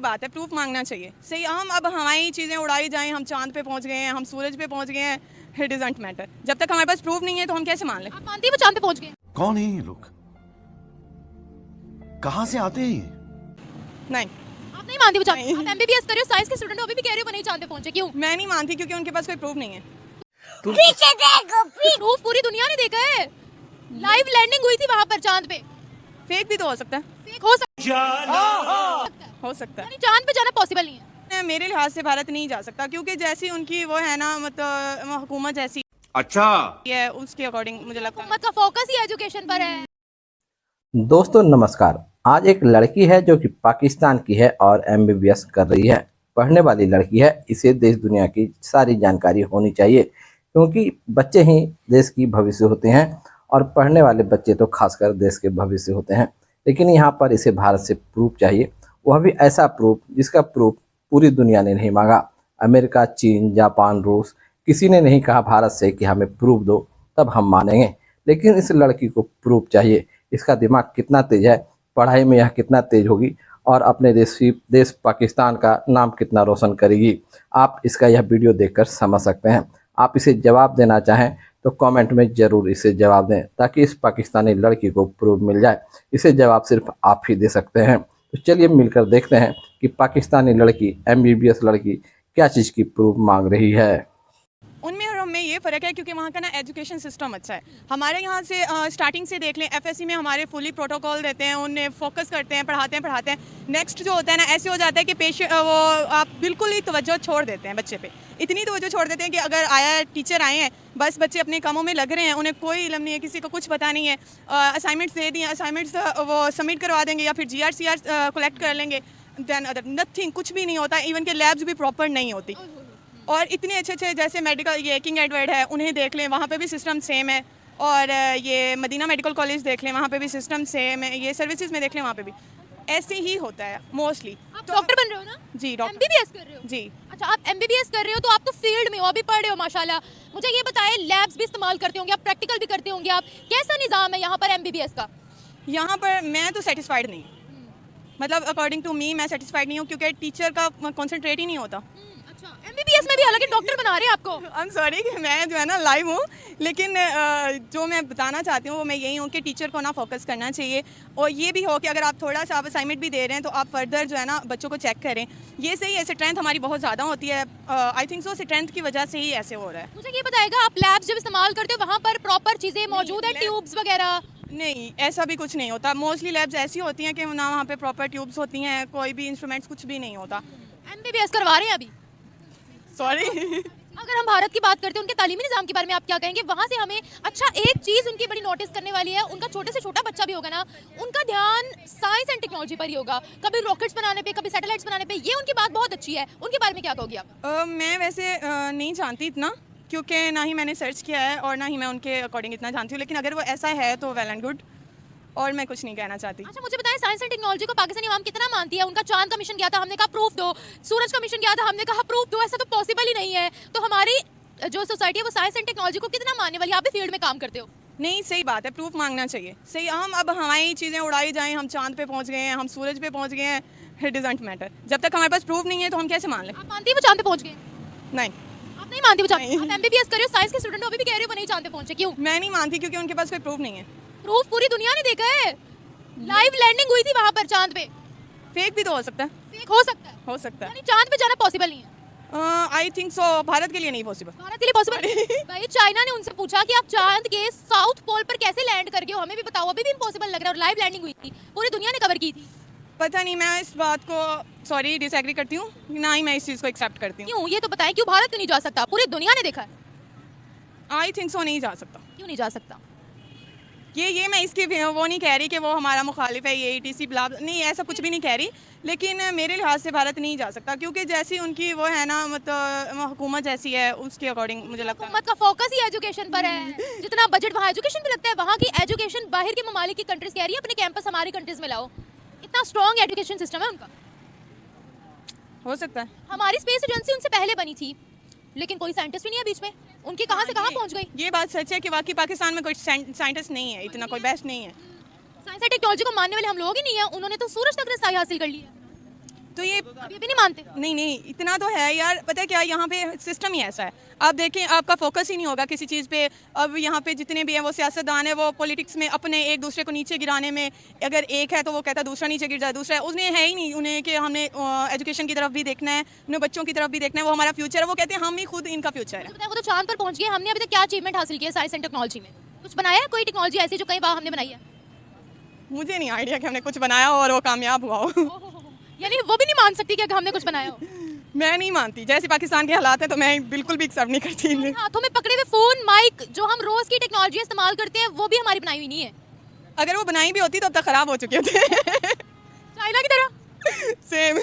बात है, प्रूफ मांगना चाहिए। सही, हम अब हमारी चीज़ें उड़ाई जाएं, हम चांद पे पहुंच गए हैं, हम सूरज पे पहुंच गए हैं, इट डजंट मैटर। जब तक हमारे पास प्रूफ नहीं है तो हम कैसे मान लें? आप मानती हैं वो चांद पे पहुंच गए? कौन है ये लोग, कहाँ से आते हैं ये? नहीं, आप नहीं मानती वो चांद? नहीं। आप एमबीबीएस कर रहे हो, साइंस के स्टूडेंट हो, अभी भी कह रहे हो वो नहीं चांद पे पहुंचे, क्यों? मैं नहीं मानती क्योंकि उनके पास कोई प्रूफ नहीं है। पीछे देखो, प्रूफ पूरी दुनिया ने देखा है, लाइव लैंडिंग हुई थी वहां पर चांद पे। फेक भी तो हो सकता है, फेक हो सकता हो सकता है, चांद पे जाना पॉसिबल नहीं है। है। मेरे लिहाज से भारत नहीं जा सकता क्योंकि जैसी उनकी वो है ना, मतलब हुकूमत जैसी अच्छा, है उसके अकॉर्डिंग मुझे लगता है। हुकूमत का फोकस ही एजुकेशन पर है। दोस्तों नमस्कार। आज एक लड़की है जो कि पाकिस्तान की है और एमबीबीएस कर रही है। पढ़ने वाली लड़की है, इसे देश दुनिया की सारी जानकारी होनी चाहिए क्योंकि बच्चे ही देश की भविष्य होते हैं और पढ़ने वाले बच्चे तो खासकर देश के भविष्य होते हैं। लेकिन यहाँ पर इसे भारत से प्रूफ चाहिए, वह भी ऐसा प्रूफ जिसका प्रूफ पूरी दुनिया ने नहीं मांगा। अमेरिका, चीन, जापान, रूस, किसी ने नहीं कहा भारत से कि हमें प्रूफ दो तब हम मानेंगे। लेकिन इस लड़की को प्रूफ चाहिए। इसका दिमाग कितना तेज है, पढ़ाई में यह कितना तेज होगी और अपने देश पाकिस्तान का नाम कितना रोशन करेगी, आप इसका यह वीडियो देखकर समझ सकते हैं। आप इसे जवाब देना चाहें तो कमेंट में ज़रूर इसे जवाब दें ताकि इस पाकिस्तानी लड़की को प्रूफ मिल जाए। इसे जवाब सिर्फ आप ही दे सकते हैं। तो चलिए मिलकर देखते हैं कि पाकिस्तानी लड़की, एमबीबीएस लड़की क्या चीज़ की प्रूफ मांग रही है। उनमें और हमें ये फ़र्क है क्योंकि वहाँ का ना एजुकेशन सिस्टम अच्छा है। हमारे यहाँ से स्टार्टिंग से देख लें, एफएससी में हमारे फुली प्रोटोकॉल देते हैं, उन्हें फोकस करते हैं, पढ़ाते हैं। नेक्स्ट जो होता है ना, ऐसे हो जाता है कि वो आप बिल्कुल ही तवज्जो छोड़ देते हैं बच्चे पे। इतनी तवज्जो छोड़ देते हैं कि अगर टीचर आए हैं, बस बच्चे अपने कामों में लग रहे हैं, उन्हें कोई इल्म नहीं है, किसी को कुछ पता नहीं है। असाइनमेंट्स दे दिए, असाइनमेंट्स वो सबमिट करवा देंगे या फिर GR कलेक्ट कर लेंगे, देन अदर नथिंग, कुछ भी नहीं होता। इवन के लैब्स भी प्रॉपर नहीं होती। और इतने अच्छे जैसे मेडिकल ये किंग एडवर्ड है, उन्हें देख लें, वहाँ पे भी सिस्टम सेम है। और ये मदीना मेडिकल कॉलेज देख लें, वहाँ पे भी सिस्टम सेम है। ये सर्विसेज में देख लें, वहाँ पे भी ऐसे ही होता है मोस्टली। आप डॉक्टर बन रहे हो ना? जी, डॉक्टर। एमबीबीएस कर रहे हो? जी। अच्छा, आप एमबीबीएस कर रहे हो तो आप तो फील्ड में हो, अभी पढ़ रहे हो माशाल्लाह। मुझे ये बताएं, लैब्स भी इस्तेमाल करते होंगे आप, प्रैक्टिकल भी करते होंगे आप, कैसा निज़ाम है यहाँ पर एमबीबीएस का? यहाँ पर मैं तो सेटिस्फाइड नहीं, मतलब अकॉर्डिंग टू मी मैं सेटिस्फाइड नहीं हूँ क्योंकि टीचर का कॉन्सेंट्रेट ही नहीं होता। अच्छा, एमबीबीएस में भी हालांकि डॉक्टर बना रहे हैं आपको। आई एम सॉरी कि मैं जो है ना लाइव हूँ, लेकिन जो मैं बताना चाहती हूँ वो मैं यही हूँ कि टीचर को ना फोकस करना चाहिए। और ये भी हो कि अगर आप थोड़ा सा आप असाइनमेंट भी दे रहे हैं तो आप फर्दर जो है ना बच्चों को चेक करें। ये सही है, स्ट्रेंथ हमारी बहुत ज़्यादा होती है। आई थिंक सो स्ट्रेंथ की वजह से ही ऐसे हो रहा है। मुझे ये बताएगा, आप लैब्स जब इस्तेमाल करते हो वहाँ पर प्रॉपर चीज़ें मौजूद हैं, ट्यूब्स वगैरह? नहीं, ऐसा भी कुछ नहीं होता। मोस्टली लैब्स ऐसी होती हैं कि ना वहाँ पे प्रॉपर ट्यूब्स होती हैं, कोई भी इंस्ट्रूमेंट्स कुछ भी नहीं होता। एमबीबीएस करवा रहे हैं अभी? सॉरी। अगर हम भारत की बात करते हैं, उनके तालीमी निज़ाम के बारे में आप क्या कहेंगे? वहाँ से हमें अच्छा एक चीज़ उनकी बड़ी नोटिस करने वाली है, उनका छोटे से छोटा बच्चा भी होगा ना, उनका ध्यान साइंस एंड टेक्नोलॉजी पर ही होगा। कभी रॉकेट्स बनाने पे, कभी सैटेलाइट्स बनाने पे, ये उनकी बात बहुत अच्छी है। उनके बारे में क्या कहोगी आप? मैं वैसे नहीं जानती इतना, क्योंकि ना ही मैंने सर्च किया है और ना ही मैं उनके अकॉर्डिंग इतना जानती हूँ। लेकिन अगर वो ऐसा है तो वेल एंड गुड, और मैं कुछ नहीं कहना चाहती। अच्छा, मुझे बताएं, साइंस एंड टेक्नोलॉजी को पाकिस्तानी आवाम कितना मानती है? उनका चांद का मिशन गया था, हमने कहा प्रूफ दो। सूरज का मिशन गया था, हमने कहा प्रूफ दो। ऐसा तो पॉसिबल ही नहीं है। तो हमारी जो सोसाइटी है वो साइंस एंड टेक्नोलॉजी को कितना मानने वाली है? आप भी फील्ड में काम करते हो। नहीं, सही बात है, प्रूफ मांगना चाहिए। सही, हम अब हमारी चीज़ें उड़ाई जाएं, हम चांद पे पहुंच गए हैं, हम सूरज पे पहुंच गए हैं, इट डजंट मैटर। जब तक हमारे पास प्रूफ नहीं है तो हम कैसे मान लें? आप मानती है वो चांद पे पहुंच गए? नहीं, आप नहीं मानती वो चांद? नहीं। आप एमबीबीएस कर रहे हो, साइंस के स्टूडेंट हो, अभी भी कह रहे हो वो नहीं चांद पे पहुंचे, क्यों? मैं नहीं मानती क्योंकि उनके पास कोई प्रूफ नहीं है। प्रूफ पूरी दुनिया ने देखा है, लाइव लैंडिंग हुई थी वहां पर चांद पे। फेक भी तो हो सकता है, फेक हो सकता है, हो सकता है। यानी चांद पे जाना पॉसिबल नहीं है। आई थिंक सो भारत के लिए नहीं पॉसिबल। भारत के लिए पॉसिबल? भाई चाइना ने उनसे पूछा कि आप चांद के साउथ पोल पर कैसे लैंड कर गए हो, हमें भी बताओ। अभी भी इम्पॉसिबल लग रहा है और लाइव लैंडिंग हुई थी, पूरी दुनिया ने कवर की थी। पता नहीं, मैं इस बात को सॉरी डिसएग्री करती हूँ, ना ही मैं इस चीज़ को एक्सेप्ट करती हूँ। क्यों, ये तो बताएं, क्यों भारत नहीं जा सकता? पूरी दुनिया ने देखा है। आई थिंक सो नहीं जा सकता। क्यों नहीं जा सकता? ये मैं इसकी वो नहीं कह रही कि वो हमारा मुखालिफ है, ये ETC ब्ला नहीं, ऐसा कुछ भी नहीं कह रही। लेकिन मेरे लिहाज से भारत नहीं जा सकता क्योंकि जैसी उनकी वो है ना, मतलब हुकूमत जैसी है उसके अकॉर्डिंग मुझे लगता है। हुकूमत का फोकस ही एजुकेशन पर है। जितना बजट वहाँ एजुकेशन पे लगता है, वहाँ की एजुकेशन बाहर के ममालिक की कंट्रीज कह रही है अपने कैंपस हमारी कंट्रीज में लाओ। इतना स्ट्रॉन्ग एजुकेशन सिस्टम है उनका। हो सकता है। हमारी स्पेस एजेंसी उनसे पहले बनी थी, लेकिन कोई साइंटिस्ट भी नहीं है बीच में। उनकी कहाँ से कहाँ पहुँच गई? ये बात सच है कि वाकई पाकिस्तान में कोई साइंटिस्ट नहीं है, इतना कोई बेस्ट नहीं है। साइंस एंड टेक्नोलॉजी को मानने वाले हम लोग ही नहीं है। उन्होंने तो सूरज तक रसाई हासिल कर ली है। तो ये अभी भी नहीं मानते? नहीं इतना तो है यार, पता है क्या, यहाँ पे सिस्टम ही ऐसा है। आप देखें, आपका फोकस ही नहीं होगा किसी चीज़ पे। अब यहाँ पे जितने भी हैं वो सियासतदान है, वो पॉलिटिक्स में अपने एक दूसरे को नीचे गिराने में, अगर एक है तो वो कहता है दूसरा नीचे गिर जाए, दूसरा है, उसने है ही नहीं उन्हें कि हमने एजुकेशन की तरफ भी देखना है, उन्हें बच्चों की तरफ भी देखना है, वो हमारा फ्यूचर है। वो कहते हैं हम ही खुद इनका फ्यूचर है। वो तो चांद पर पहुंच गए, हमने अभी तक क्या अचीवमेंट हासिल किया साइंस एंड टेक्नोलॉजी में? कुछ बनाया है? कोई टेक्नोलॉजी ऐसी जो कई बार हमने बनाई है? मुझे नहीं आइडिया कि हमने कुछ बनाया हो और वो कामयाब हुआ हो। यानी वो भी नहीं मान सकती कि हमने कुछ बनाया हो? मैं नहीं मानती, जैसे पाकिस्तान के हालात हैं तो मैं बिल्कुल भी एक्सेप्ट नहीं करती इन्हें। हाथों में पकड़े हुए फोन, माइक, जो हम रोज की टेक्नोलॉजी इस्तेमाल करते हैं, वो भी हमारी बनाई हुई नहीं है। अगर वो बनाई भी होती तो अब तक खराब हो चुके होते। चाइना की तरह सेम।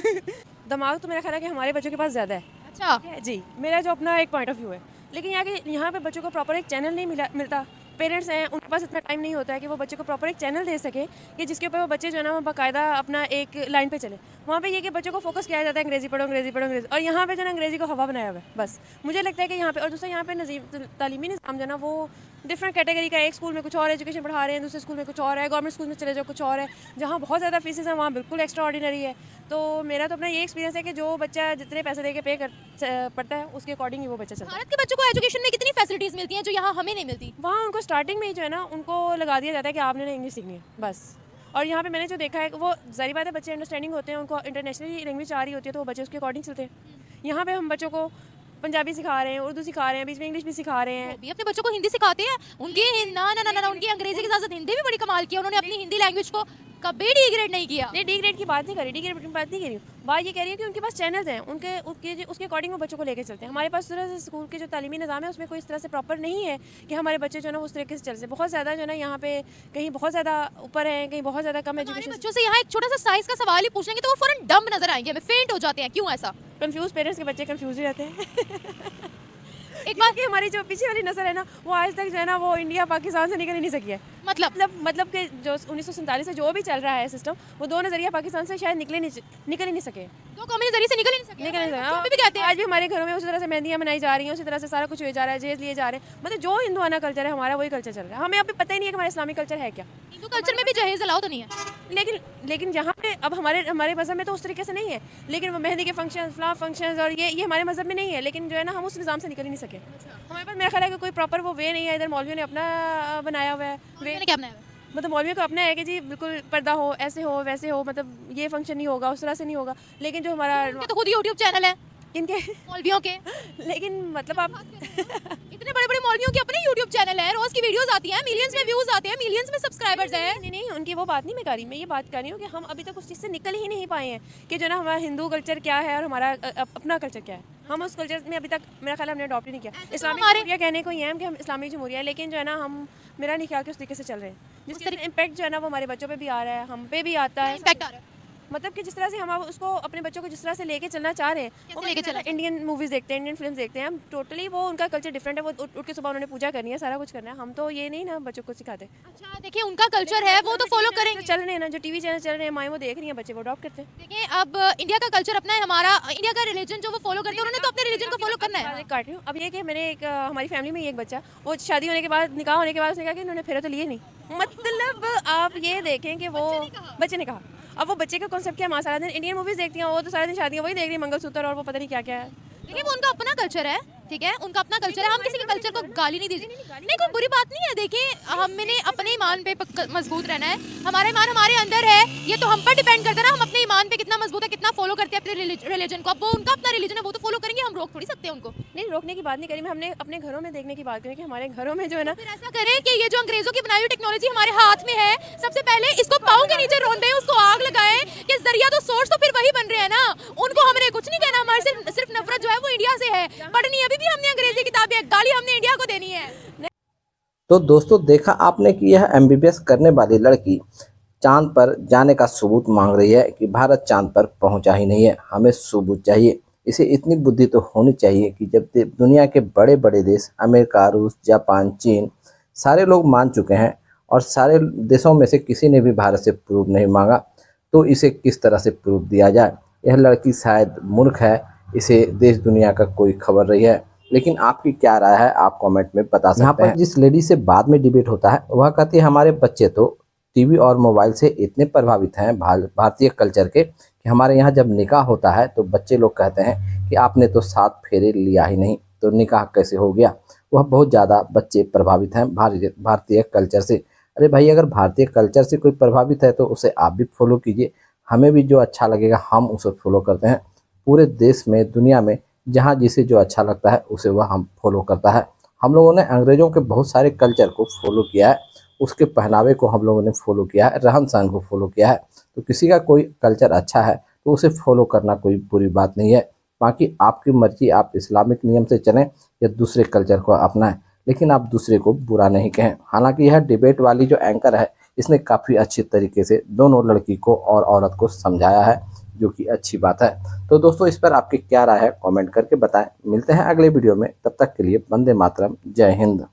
दिमाग तो मेरा ख्याल है कि हमारे बच्चों के पास ज़्यादा है। अच्छा, जी, मेरा जो अपना एक पॉइंट ऑफ व्यू है, लेकिन यहाँ पे बच्चों को प्रॉपर एक चैनल नहीं मिलता। पेरेंट्स हैं, उनके पास इतना टाइम नहीं होता है कि वो बच्चे को प्रॉपर एक चैनल दे सके कि जिसके ऊपर वो बच्चे जो है ना वो बाकायदा अपना एक लाइन पे चले। वहाँ पे ये कि बच्चों को फोकस किया जाता है अंग्रेज़ी पढ़ो अंग्रेज़ी पढ़ो अंग्रेज़ी, और यहाँ पे जो ना अंग्रेज़ी को हवा बनाया हुआ है बस। मुझे लगता है कि यहाँ पे, और दूसरा यहाँ पे तालीमी निज़ाम जो है ना वो डिफरेंट कैटेगरी का है। एक स्कूल में कुछ और एजुकेशन पढ़ा रहे हैं, दूसरे स्कूल में कुछ और है, गवर्नमेंट स्कूल में चले जाओ कुछ और है। जहाँ बहुत ज़्यादा फीसेस हैं वहाँ बिल्कुल एक्स्ट्रा ऑर्डिनरी है। तो मेरा तो अपना ये एक्सपीरियंस है कि जो बच्चा जितने पैसे दे के पढ़ता है उसके अकॉर्डिंग ही वो बच्चा चलता है। भारत के बच्चों को एजुकेशन में कितनी फैसिलिटीज मिलती हैं जो यहाँ हमें नहीं मिलती? वहाँ उनको स्टार्टिंग में ही जो है ना उनको लगा दिया जाता है कि आपने ना इंग्लिश सीखनी है बस। और यहाँ पे मैंने जो देखा है वो जाहिर बात है, बच्चे अंडरस्टैंडिंग होते हैं, उनको इंटरनेशनली लैंग्वेज आ रही होती है तो वो बच्चे उसके अकॉर्डिंग चलते हैं। यहाँ पे हम बच्चों को पंजाबी सिखा रहे हैं, उर्दू सिखा रहे हैं, बीच में इंग्लिश भी सिखा रहे हैं। भी अपने बच्चों को हिंदी सिखाते हैं। उनकी ना ना ना ना, ना उनकी अंग्रेजी के साथ साथ हिंदी भी बड़ी कमाल की है। उन्होंने अपनी हिंदी लैंग्वेज को कभी डिग्रेड नहीं किया। नहीं, डी ग्रेड की बात नहीं करी, डी ग्रेड की बात नहीं करी। बात ये कह रही है कि उनके पास चैनल्स हैं, उसके अकॉर्डिंग वो बच्चों को लेकर चलते हैं। हमारे पास तरह से स्कूल के जो तालीमी निज़ाम है उसमें कोई इस तरह से प्रॉपर नहीं है कि हमारे बच्चे जो है ना उस तरीके से चलते। बहुत ज़्यादा जो है ना यहाँ पे कहीं बहुत ज़्यादा ऊपर है, कहीं बहुत ज़्यादा कम एजुकेशन। बच्चों से यहाँ एक छोटा सा साइज का सवाल ही पूछेंगे तो वो फौरन डम्ब नजर आएंगे, हमें फेंट हो जाते हैं। क्यों ऐसा? कंफ्यूज पेरेंट्स के बच्चे कंफ्यूज ही रहते हैं। एक बात, कि हमारी जो पीछे वाली नस्ल है ना वो आज तक जो है ना वो इंडिया पाकिस्तान से निकल ही नहीं सकी है। मतलब कि जो 1947 से जो भी चल रहा है सिस्टम, वो दो नजरिया पाकिस्तान से शायद निकल ही नहीं सके। दो कौमी नजरिए से निकल ही नहीं सके। भी कहते हैं आज भी हमारे घरों में उसी तरह से मेहंदियाँ मनाई जा रही हैं, उसी तरह से सारा कुछ हुए जा रहा है, जहेज लिए जा रहे हैं। मतलब जो हिंदुआना कल्चर है हमारा वही कल्चर चल रहा है। हमें अभी पता ही नहीं है कि हमारा इस्लामिक कल्चर है क्या। हिंदू कल्चर में भी जहेज अलाउ तो नहीं है, लेकिन यहाँ पे अब हमारे मज़हब में तो उस तरीके से नहीं है। लेकिन वो मेहंदी के फंक्शन, फ्लावर फंक्शन और ये हमारे मज़हब में नहीं है। लेकिन जो है ना हम उस निज़ाम से निकल ही नहीं सके। हमारे पास मेरा ख्याल है कि कोई प्रॉपर वो वे नहीं है। इधर मौलवियों ने अपना बनाया हुआ है वे। क्या बनाया हुआ है? मतलब मौलवियों का अपना है कि जी बिल्कुल पर्दा हो, ऐसे हो वैसे हो, मतलब ये फंक्शन नहीं होगा, उस तरह से नहीं होगा। लेकिन जो हमारा तो खुद यूट्यूब चैनल है इनके मौलवियों के। लेकिन मतलब आप इतने बड़े बड़े मौलवियों के अपने यूट्यूब चैनल है, रोज की वीडियोस आती हैं, मिलियंस में व्यूज आते हैं, मिलियंस में सब्सक्राइबर्स हैं। नहीं, उनकी वो बात नहीं मैं कर रही। मैं ये बात कर रही हूँ कि हम अभी तक उस चीज़ से निकल ही नहीं पाए हैं कि जो ना हमारा हिंदू कल्चर क्या है और हमारा अपना कल्चर क्या है। हम उस कल्चर में अभी तक मेरा ख्याल हमने अडॉप्ट ही नहीं किया। इस्लामिक जमहूरिया कहने को ये है कि हम इस्लामिक जमहूरिया, लेकिन जो है ना हम, मेरा नहीं ख्याल कि उस तरीके से चल रहे हैं। जिस तरह इम्पैक्ट जो है ना वो हमारे बच्चों पे भी आ रहा है, हम पे भी आता है। इम्पैक्ट आ रहा है मतलब कि जिस तरह से हम उसको अपने बच्चों को जिस तरह से लेके चलना चाह रहे हैं, वो लेके चलना इंडियन मूवीज़ देखते हैं, इंडियन फिल्म देखते हैं हम, टोटली वो उनका कल्चर डिफरेंट है। वो उठ के सुबह उन्होंने पूजा करनी है, सारा कुछ करना है। हम तो ये नहीं ना बच्चों को सिखाते। अच्छा देखिए, उनका कल्चर है वो तो फॉलो करेंगे। चल रहे हैं ना, जो टीवी चैनल चल रहे हैं, माएँ वो देख रही हैं, बच्चे वो अडॉप्ट करते हैं। देखिए अब इंडिया का कल्चर अपना है, हमारा इंडिया का रिलीजन जो वो फॉलो करते हैं, उन्होंने तो अपने रिलीजन को फॉलो करना है। काट रही हूँ। अब ये कि मैंने एक हमारी फैमिली में एक बच्चा, वो शादी होने के बाद, निकाह होने के बाद उसने कहा कि इन्होंने फेरा तो लिए नहीं। मतलब आप ये देखें कि वो बच्चे ने कहा। अब वो बच्चे का कॉन्सेप्ट क्या है, माँ सारा दिन इंडियन मूवीज़ देखती हैं, वो तो सारा दिन शादियाँ वही देख रही है, मंगलसूत्र और वो पता नहीं क्या क्या है। देखिए वो उनका अपना कल्चर है, ठीक है, उनका अपना कल्चर है। हम किसी के कल्चर को गाली नहीं दीजिए, नहीं कोई बुरी बात नहीं है। देखिए हमने अपने ईमान पे मजबूत रहना है, हमारा ईमान हमारे अंदर है, ये तो हम पर डिपेंड करता है ना, हम अपने ईमान पे कितना मजबूत है, कितना फॉलो करते हैं अपने रिलीजन को। अब वो उनका अपना रिलीजन है, वो तो फॉलो करेंगे, हम रोक थोड़ी सकते हैं उनको। नहीं, रोकने की बात नहीं करी मैं, हमने अपने घरों में देखने की बात करी कि हमारे घरों में जो है ना, फिर ऐसा करें कि ये जो अंग्रेजों की बनाई हुई टेक्नोलॉजी हमारे हाथ में है, सबसे पहले इसको पाँव के नीचे रोन दें, उसको आग लगाएं कि जरिया तो सोर्स तो फिर वही बन रहे हैं ना, उनको हमने कुछ नहीं कहना। हमारे सिर्फ नफरत जो है वो इंडिया से है, पढ़नी अभी भी हमने अंग्रेजी किताबें, गाली हमने इंडिया को देनी है। तो दोस्तों देखा आपने कि यह MBBS करने वाली लड़की चांद पर जाने का सबूत मांग रही है कि भारत चांद पर पहुंचा ही नहीं है, हमें सबूत चाहिए। इसे इतनी बुद्धि तो होनी चाहिए कि जब दुनिया के बड़े बड़े देश अमेरिका, रूस, जापान, चीन सारे लोग मान चुके हैं और सारे देशों में से किसी ने भी भारत से प्रूफ नहीं मांगा, तो इसे किस तरह से प्रूफ दिया जाए। यह लड़की शायद मूर्ख है, इसे देश दुनिया का कोई खबर रही है। लेकिन आपकी क्या राय है आप कमेंट में बता सकते हैं। यहाँ पर जिस लेडी से बाद में डिबेट होता है वह कहती है हमारे बच्चे तो टीवी और मोबाइल से इतने प्रभावित हैं भारतीय कल्चर के कि हमारे यहाँ जब निकाह होता है तो बच्चे लोग कहते हैं कि आपने तो 7 फेरे लिया ही नहीं, तो निकाह कैसे हो गया। वह बहुत ज़्यादा बच्चे प्रभावित हैं भारतीय कल्चर से। अरे भाई, अगर भारतीय कल्चर से कोई प्रभावित है तो उसे आप भी फॉलो कीजिए। हमें भी जो अच्छा लगेगा हम उसे फॉलो करते हैं। पूरे देश में, दुनिया में जहाँ जिसे जो अच्छा लगता है उसे वह हम फॉलो करता है। हम लोगों ने अंग्रेज़ों के बहुत सारे कल्चर को फॉलो किया है, उसके पहनावे को हम लोगों ने फॉलो किया है, रहन सहन को फॉलो किया है। तो किसी का कोई कल्चर अच्छा है तो उसे फॉलो करना कोई बुरी बात नहीं है। बाकी आपकी मर्जी, आप इस्लामिक नियम से चलें या दूसरे कल्चर को अपनाएं, लेकिन आप दूसरे को बुरा नहीं कहें। हालांकि यह डिबेट वाली जो एंकर है इसने काफ़ी अच्छे तरीके से दोनों लड़की को और औरत को समझाया है, जो कि अच्छी बात है। तो दोस्तों, इस पर आपकी क्या राय है कमेंट करके बताएं। मिलते हैं अगले वीडियो में, तब तक के लिए वंदे मातरम, जय हिंद।